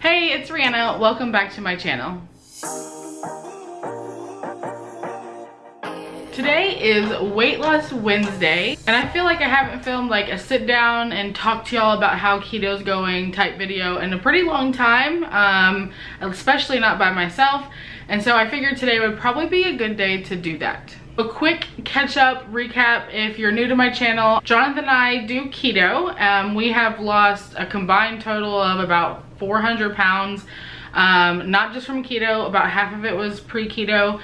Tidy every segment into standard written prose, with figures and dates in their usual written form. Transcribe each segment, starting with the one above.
Hey, it's Rhianna. Welcome back to my channel. Today is Weight Loss Wednesday, and I feel like I haven't filmed like a sit down and talk to y'all about how keto's going type video in a pretty long time, especially not by myself. And so I figured today would probably be a good day to do that. A quick catch up recap if you're new to my channel. Jonathan and I do keto. We have lost a combined total of about 400 pounds, not just from keto, about half of it was pre-keto.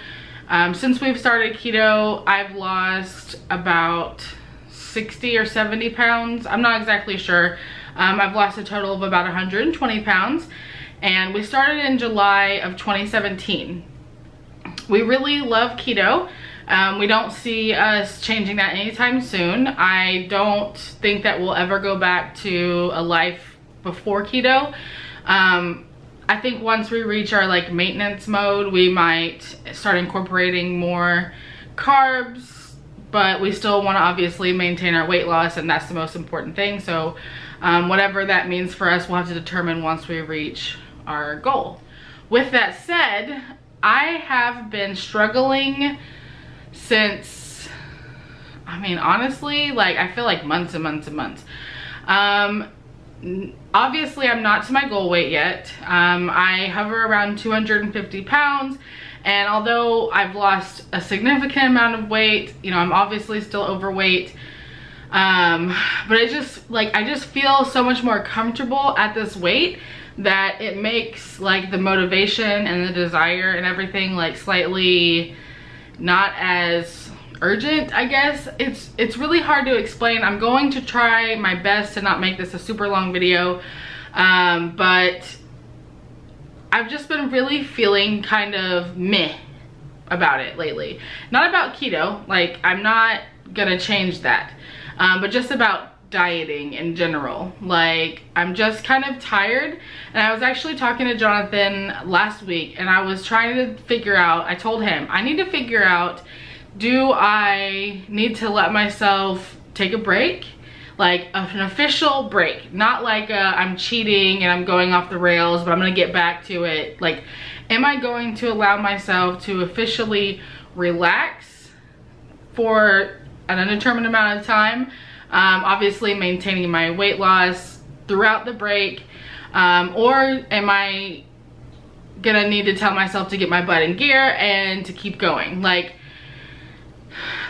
Since we've started keto, I've lost about 60 or 70 pounds. I'm not exactly sure. I've lost a total of about 120 pounds. And we started in July of 2017. We really love keto. We don't see us changing that anytime soon. I don't think that we'll ever go back to a life before keto. I think once we reach our like maintenance mode, we might start incorporating more carbs, but we still want to obviously maintain our weight loss, and that's the most important thing. So whatever that means for us, we'll have to determine once we reach our goal. With that said, I have been struggling since, I mean, honestly, like I feel like months and months and months. Obviously I'm not to my goal weight yet. I hover around 250 pounds, and although I've lost a significant amount of weight, you know, I'm obviously still overweight. But I just feel so much more comfortable at this weight that it makes like the motivation and the desire and everything like slightly not as urgent, I guess. It's really hard to explain. I'm going to try my best to not make this a super long video, but I've just been really feeling kind of meh about it lately. Not about keto, like I'm not gonna change that, but just about dieting in general. Like I'm just kind of tired. And I was actually talking to Jonathan last week, and I was trying to figure out, I told him I need to figure out, do I need to let myself take a break, like an official break, not like I'm cheating and I'm going off the rails but I'm gonna get back to it. Like, am I going to allow myself to officially relax for an undetermined amount of time, obviously maintaining my weight loss throughout the break, or am I gonna need to tell myself to get my butt in gear and to keep going? Like,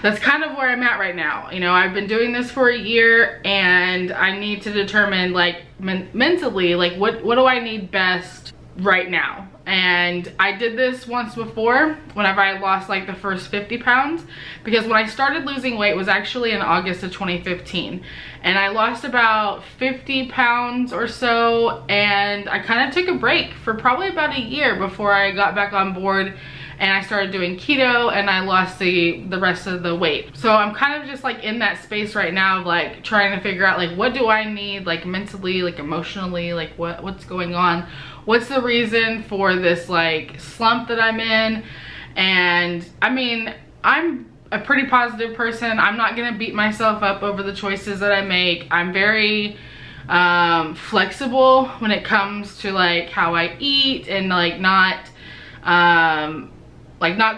that's kind of where I'm at right now. You know, I've been doing this for a year, and I need to determine like mentally, like what do I need best right now. And I did this once before whenever I lost like the first 50 pounds, because when I started losing weight was actually in August of 2015, and I lost about 50 pounds or so, and I kind of took a break for probably about a year before I got back on board and I started doing keto, and I lost the rest of the weight. So I'm kind of just like in that space right now of like trying to figure out like what do I need, like mentally, like emotionally, like what's going on, what's the reason for this like slump that I'm in. And I mean, I'm a pretty positive person. I'm not gonna beat myself up over the choices that I make. I'm very flexible when it comes to like how I eat, and like not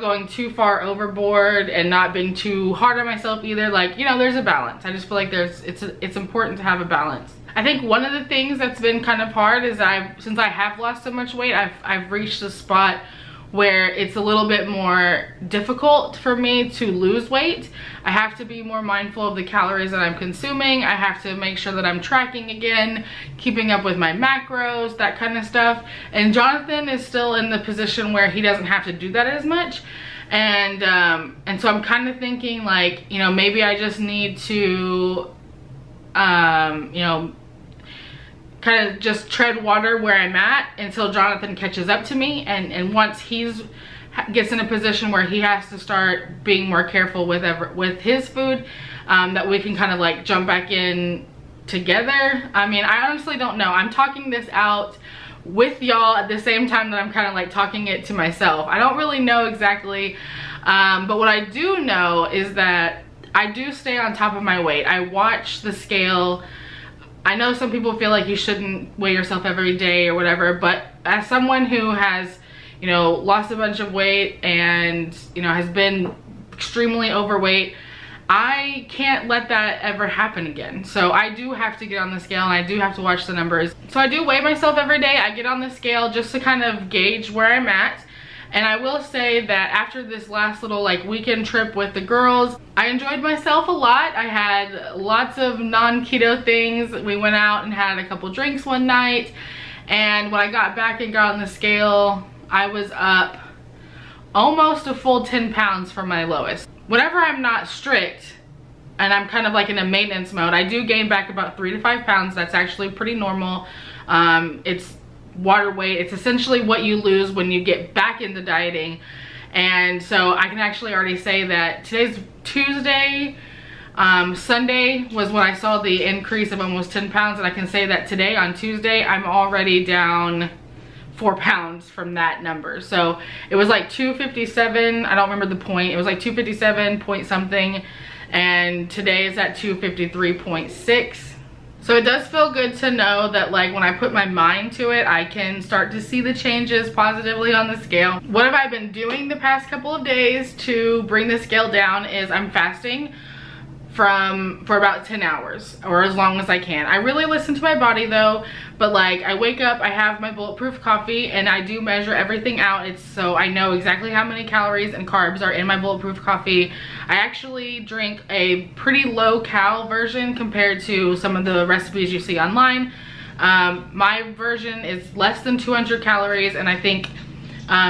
going too far overboard and not being too hard on myself either. Like, you know, there's a balance. I just feel like it's important to have a balance. I think one of the things that's been kind of hard is since I have lost so much weight, I've reached a spot where it's a little bit more difficult for me to lose weight. I have to be more mindful of the calories that I'm consuming. I have to make sure that I'm tracking again, keeping up with my macros, that kind of stuff. And Jonathan is still in the position where he doesn't have to do that as much. And so I'm kind of thinking like, you know, maybe I just need to, you know, kind of just tread water where I'm at until Jonathan catches up to me, and once gets in a position where he has to start being more careful with his food, that we can kind of like jump back in together. I mean, I honestly don't know. I'm talking this out with y'all at the same time that I'm kind of like talking it to myself. I don't really know exactly, but what I do know is that I do stay on top of my weight. I watch the scale I know some people feel like you shouldn't weigh yourself every day or whatever, but as someone who has, you know, lost a bunch of weight and, you know, has been extremely overweight, I can't let that ever happen again. So I do have to get on the scale and I do have to watch the numbers. So I do weigh myself every day. I get on the scale just to kind of gauge where I'm at. And I will say that after this last little like weekend trip with the girls, I enjoyed myself a lot. I had lots of non-keto things. We went out and had a couple drinks one night. And when I got back and got on the scale, I was up almost a full 10 pounds from my lowest. Whenever I'm not strict and I'm kind of like in a maintenance mode, I do gain back about 3 to 5 pounds. That's actually pretty normal. It's water weight. It's essentially what you lose when you get back into dieting. And so I can actually already say that today's Tuesday. Sunday was when I saw the increase of almost 10 pounds. And I can say that today on Tuesday, I'm already down 4 pounds from that number. So it was like 257. I don't remember the point. It was like 257 point something. And today is at 253.6. So it does feel good to know that like when I put my mind to it, I can start to see the changes positively on the scale. What have I been doing the past couple of days to bring the scale down is I'm fasting for about 10 hours or as long as I can. I really listen to my body though, but like I wake up, I have my bulletproof coffee and I do measure everything out. It's so I know exactly how many calories and carbs are in my bulletproof coffee. I actually drink a pretty low cal version compared to some of the recipes you see online. My version is less than 200 calories and I think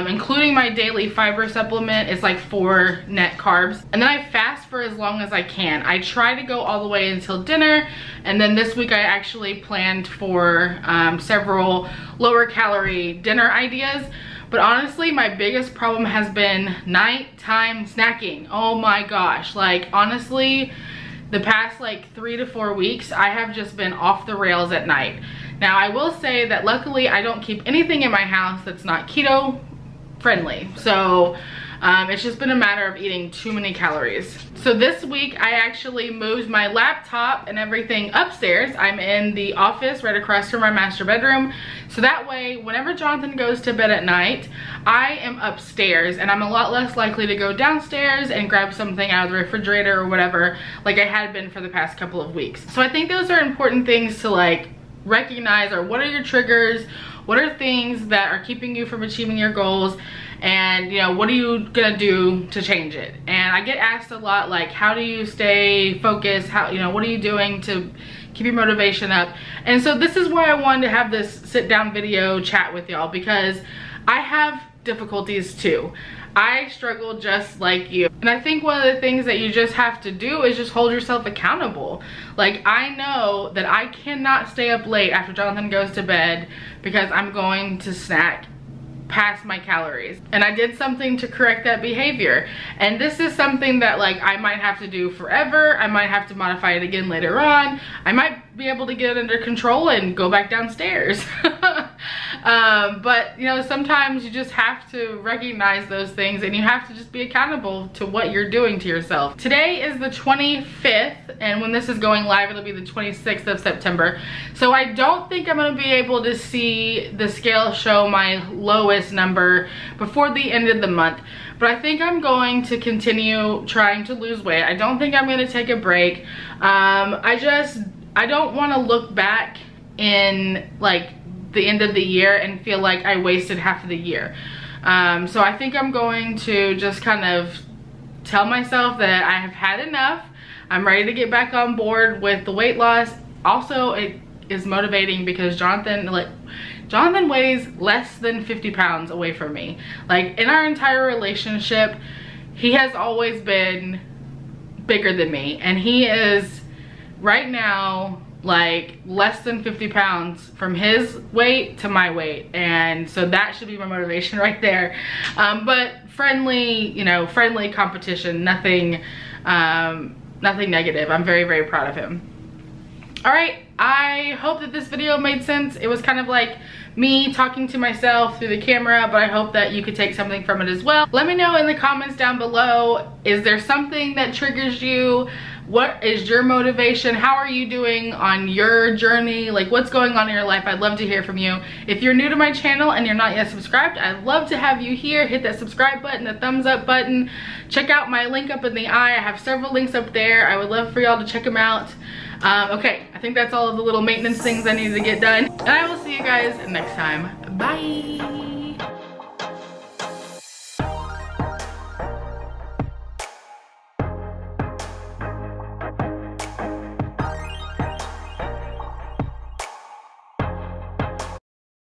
including my daily fiber supplement, it's like 4 net carbs. And then I fast for as long as I can. I try to go all the way until dinner. And then this week I actually planned for several lower calorie dinner ideas. But honestly, my biggest problem has been nighttime snacking. Oh my gosh. Like honestly, the past like 3 to 4 weeks, I have just been off the rails at night. Now I will say that luckily I don't keep anything in my house that's not keto friendly. So it's just been a matter of eating too many calories. So this week I actually moved my laptop and everything upstairs. I'm in the office right across from our master bedroom. So that way, whenever Jonathan goes to bed at night, I am upstairs and I'm a lot less likely to go downstairs and grab something out of the refrigerator or whatever like I had been for the past couple of weeks. So I think those are important things to like recognize, or what are your triggers? What are things that are keeping you from achieving your goals? And you know, what are you gonna do to change it? And I get asked a lot like, how do you stay focused? How, you know, what are you doing to keep your motivation up? And so this is why I wanted to have this sit down video chat with y'all, because I have difficulties too. I struggle just like you. And I think one of the things that you just have to do is just hold yourself accountable. Like I know that I cannot stay up late after Jonathan goes to bed because I'm going to snack past my calories. And I did something to correct that behavior. And this is something that like I might have to do forever. I might have to modify it again later on. I might be able to get it under control and go back downstairs. But you know, sometimes you just have to recognize those things and you have to just be accountable to what you're doing to yourself. Today is the 25th, and when this is going live, it'll be the 26th of September. So I don't think I'm gonna be able to see the scale show my lowest number before the end of the month. But I think I'm going to continue trying to lose weight. I don't think I'm gonna take a break. I don't wanna look back in like the end of the year and feel like I wasted half of the year. So I think I'm going to just kind of tell myself that I have had enough. I'm ready to get back on board with the weight loss. Also, it is motivating because Jonathan weighs less than 50 pounds away from me. Like in our entire relationship, he has always been bigger than me, and he is right now like less than 50 pounds from his weight to my weight. And so that should be my motivation right there. But friendly, you know, friendly competition, nothing negative. I'm very, very proud of him. All right, I hope that this video made sense. It was kind of like me talking to myself through the camera, but I hope that you could take something from it as well. Let me know in the comments down below, is there something that triggers you What is your motivation? How are you doing on your journey? Like, what's going on in your life? I'd love to hear from you. If you're new to my channel and you're not yet subscribed, I'd love to have you here. Hit that subscribe button, the thumbs up button. Check out my link up in the eye. I have several links up there. I would love for y'all to check them out. Okay, I think that's all of the little maintenance things I needed to get done. And I will see you guys next time. Bye.